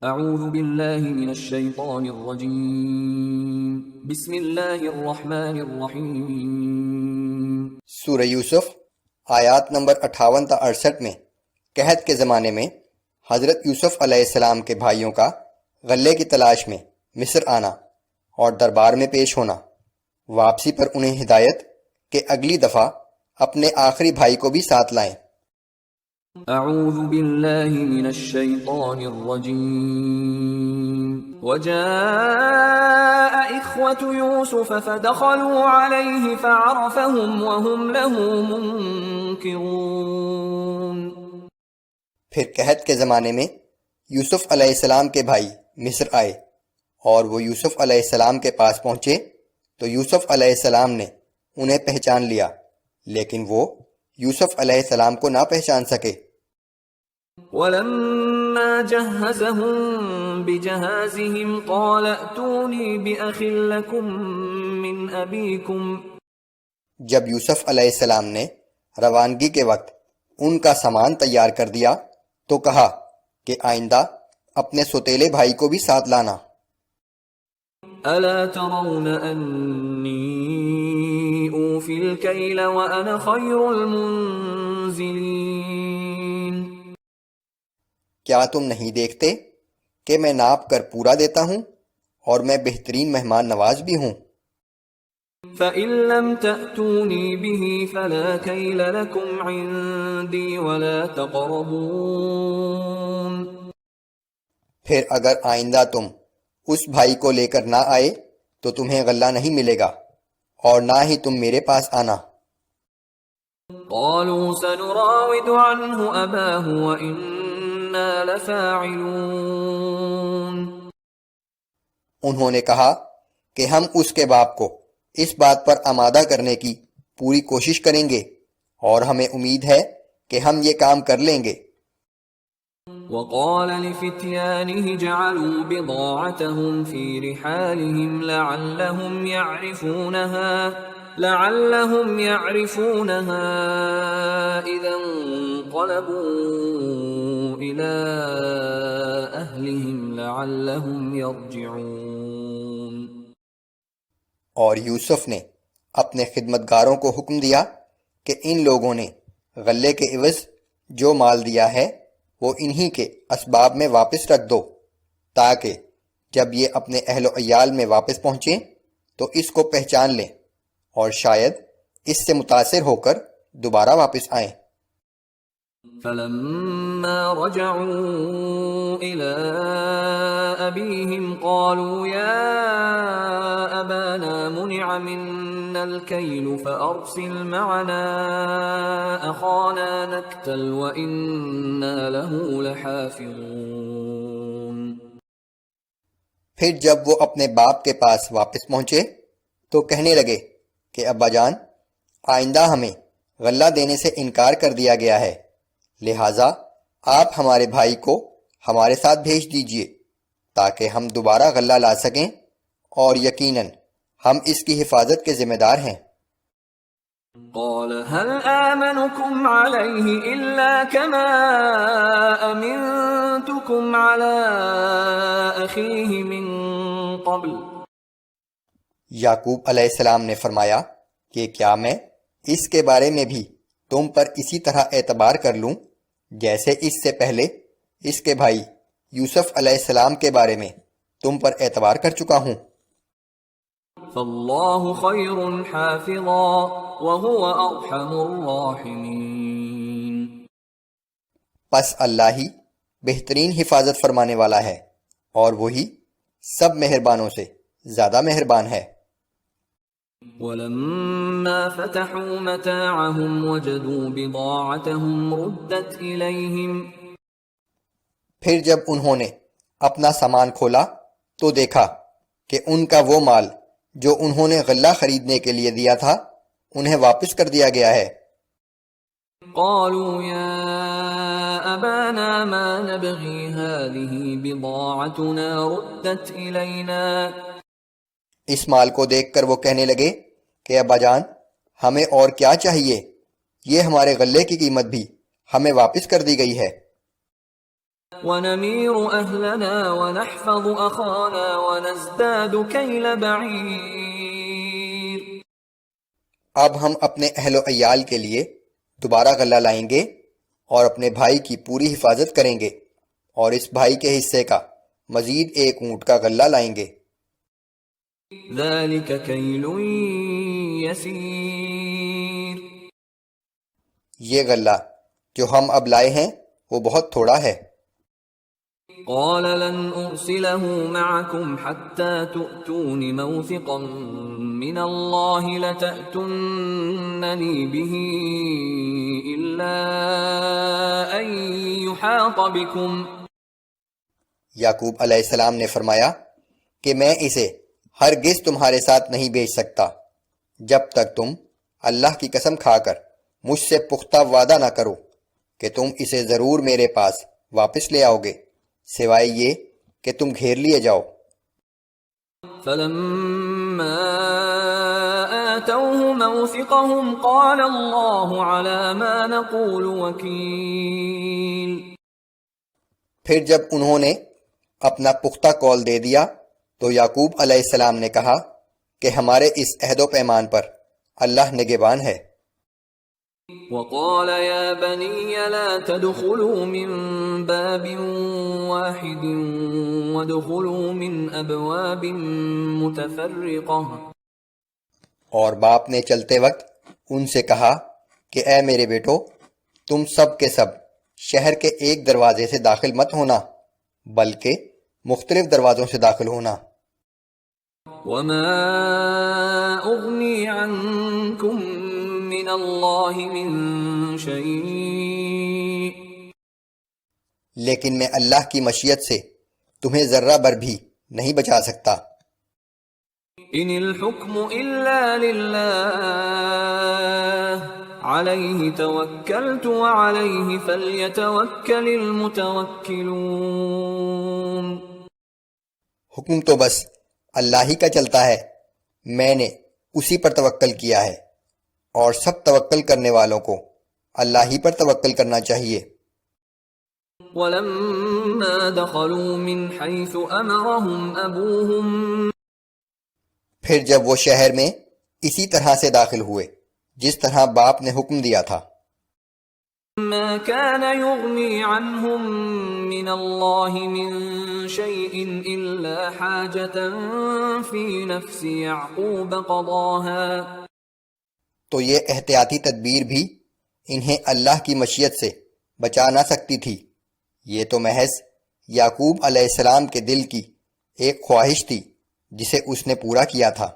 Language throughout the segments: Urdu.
اعوذ باللہ من الشیطان الرجیم بسم اللہ الرحمن الرحیم۔ سورہ یوسف آیات نمبر 58 تا 68 میں قحط کے زمانے میں حضرت یوسف علیہ السلام کے بھائیوں کا غلے کی تلاش میں مصر آنا اور دربار میں پیش ہونا، واپسی پر انہیں ہدایت کہ اگلی دفعہ اپنے آخری بھائی کو بھی ساتھ لائیں۔ اعوذ باللہ من الشیطان الرجیم۔ وجاء اخوة یوسف فدخلوا علیہ فعرفهم وهم له منکرون۔ پھر قحط کے زمانے میں یوسف علیہ السلام کے بھائی مصر آئے اور وہ یوسف علیہ السلام کے پاس پہنچے تو یوسف علیہ السلام نے انہیں پہچان لیا، لیکن وہ یوسف علیہ السلام کو نہ پہچان سکے۔ وَلَمَّا جَهَّزَهُم بِجَهَازِهِمْ قَالَ ائْتُونِي بِأَخٍ لَّكُم مِّنْ أَبِيكُمْ۔ جب یوسف علیہ السلام نے روانگی کے وقت ان کا سامان تیار کر دیا تو کہا کہ آئندہ اپنے سوتیلے بھائی کو بھی ساتھ لانا۔ أَلَا تَرَوْنَ أَنِّي أُوفِي الْكَيْلَ وَأَنَا خَيْرُ الْمُنزِلِينَ۔ کیا تم نہیں دیکھتے کہ میں ناپ کر پورا دیتا ہوں اور میں بہترین مہمان نواز بھی ہوں؟ فَإِن لَّمْ تَأْتُونِي بِهِ فَلَا كَيْلَ لَكُمْ عِندِي وَلَا تَقْرَبُونَ۔ پھر اگر آئندہ تم اس بھائی کو لے کر نہ آئے تو تمہیں غلہ نہیں ملے گا اور نہ ہی تم میرے پاس آنا۔ قالوا سنراود عنه أباه وإنا لفاعلون۔ انہوں نے کہا کہ ہم اس کے باپ کو اس بات پر آمادہ کرنے کی پوری کوشش کریں گے اور ہمیں امید ہے کہ ہم یہ کام کر لیں گے۔ وقال لفتيانه جعلوا بضاعتهم في رحالهم لعلهم يعرفونها إذا انقلبوا إلى أهلهم لعلهم يرجعون۔ اور یوسف نے اپنے خدمتگاروں کو حکم دیا کہ ان لوگوں نے غلے کے عوض جو مال دیا ہے وہ انہی کے اسباب میں واپس رکھ دو، تاکہ جب یہ اپنے اہل و عیال میں واپس پہنچیں تو اس کو پہچان لیں اور شاید اس سے متاثر ہو کر دوبارہ واپس آئیں۔ فلما رجعوا إلى أبيهم قالوا يا أبانا منع منا الكيل فأرسل معنا أخانا نكتل وإنا له لحافظون۔ پھر جب وہ اپنے باپ کے پاس واپس پہنچے تو کہنے لگے کہ ابا جان، آئندہ ہمیں غلہ دینے سے انکار کر دیا گیا ہے، لہٰذا آپ ہمارے بھائی کو ہمارے ساتھ بھیج دیجئے تاکہ ہم دوبارہ غلہ لا سکیں، اور یقیناً ہم اس کی حفاظت کے ذمہ دار ہیں۔ قال هل آمنكم عليه إلا كما أمنتكم على أخيه من قبل۔ یعقوب علیہ السلام نے فرمایا کہ کیا میں اس کے بارے میں بھی تم پر اسی طرح اعتبار کر لوں جیسے اس سے پہلے اس کے بھائی یوسف علیہ السلام کے بارے میں تم پر اعتبار کر چکا ہوں؟ فاللہ خیر حافظا وهو ارحم الراحمین۔ پس اللہ ہی بہترین حفاظت فرمانے والا ہے اور وہی سب مہربانوں سے زیادہ مہربان ہے۔ ولما فتحوا متاعهم وجدوا بضاعتهم ردت إليهم۔ پھر جب انہوں نے اپنا سامان کھولا تو دیکھا کہ ان کا وہ مال جو انہوں نے غلہ خریدنے کے لیے دیا تھا انہیں واپس کر دیا گیا ہے۔ قالوا يا أبانا ما نبغي هذه بضاعتنا ردت إلينا۔ اس مال کو دیکھ کر وہ کہنے لگے کہ ابا جان، ہمیں اور کیا چاہیے، یہ ہمارے غلے کی قیمت بھی ہمیں واپس کر دی گئی ہے۔ ونمير أهلنا ونحفظ أخانا ونزداد كيل بعير. اب ہم اپنے اہل و عیال کے لیے دوبارہ غلہ لائیں گے اور اپنے بھائی کی پوری حفاظت کریں گے اور اس بھائی کے حصے کا مزید ایک اونٹ کا غلہ لائیں گے. ذلك كيل يسير. یہ غلہ جو ہم اب لائے ہیں وہ بہت تھوڑا ہے. قال لن أرسله معكم حتى تؤتون موثقا من الله لتأتونني به إلا أن يحاط بكم. یعقوب علیہ السلام نے فرمایا کہ میں اسے ہرگز تمہارے ساتھ نہیں بھیج سکتا جب تک تم اللہ کی قسم کھا کر مجھ سے پختہ وعدہ نہ کرو کہ تم اسے ضرور میرے پاس واپس لے آؤ گے سوائے یہ کہ تم گھیر لیے جاؤ. فلما آتوه موثقهم قال الله على ما نقول وكيل. پھر جب انہوں نے اپنا پختہ قول دے دیا تو یعقوب علیہ السلام نے کہا کہ ہمارے اس عہد و پیمان پر اللہ نگہبان ہے. وقال يا بني لا تدخلوا من باب واحد وادخلوا من أبواب متفرقة. اور باپ نے چلتے وقت ان سے کہا کہ اے میرے بیٹو تم سب کے سب شہر کے ایک دروازے سے داخل مت ہونا بلکہ مختلف دروازوں سے داخل ہونا. وما أغني عنكم من اللہ من شیء. لیکن میں اللہ کی مشیت سے تمہیں ذرہ بر بھی نہیں بچا سکتا. ان الحکم الا للہ علیہ توکلت وعلیہ فلیتوکل المتوکلون. حکم تو بس اللہ ہی کا چلتا ہے میں نے اسی پر توکل کیا ہے اور سب توکل کرنے والوں کو اللہ ہی پر توکل کرنا چاہیے. وَلَمَّا دَخَلُوا مِنْ حَيْثُ أَمَرَهُمْ أَبُوهُمْ. پھر جب وہ شہر میں اسی طرح سے داخل ہوئے جس طرح باپ نے حکم دیا تھا. مَا كَانَ يُغْنِي عَنْهُمْ مِنَ اللَّهِ مِنْ شَيْءٍ إِلَّا حَاجَةً فِي نَفْسِ يَعْقُوبَ قَضَاهَا. تو یہ احتیاطی تدبیر بھی انہیں اللہ کی مشیت سے بچا نہ سکتی تھی. یہ تو محض یعقوب علیہ السلام کے دل کی ایک خواہش تھی جسے اس نے پورا کیا تھا.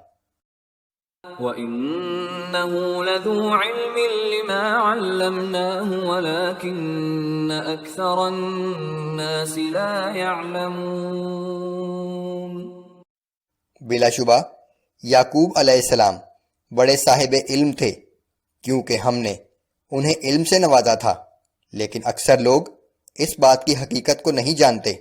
وَإِنَّهُ لَذُو عِلْمٍ لِمَا عَلَّمْنَاهُ وَلَكِنَّ أَكْثَرَ النَّاسِ لَا يَعْلَمُونَ. بلا شبہ یعقوب علیہ السلام بڑے صاحب علم تھے کیونکہ ہم نے انہیں علم سے نوازا تھا لیکن اکثر لوگ اس بات کی حقیقت کو نہیں جانتے.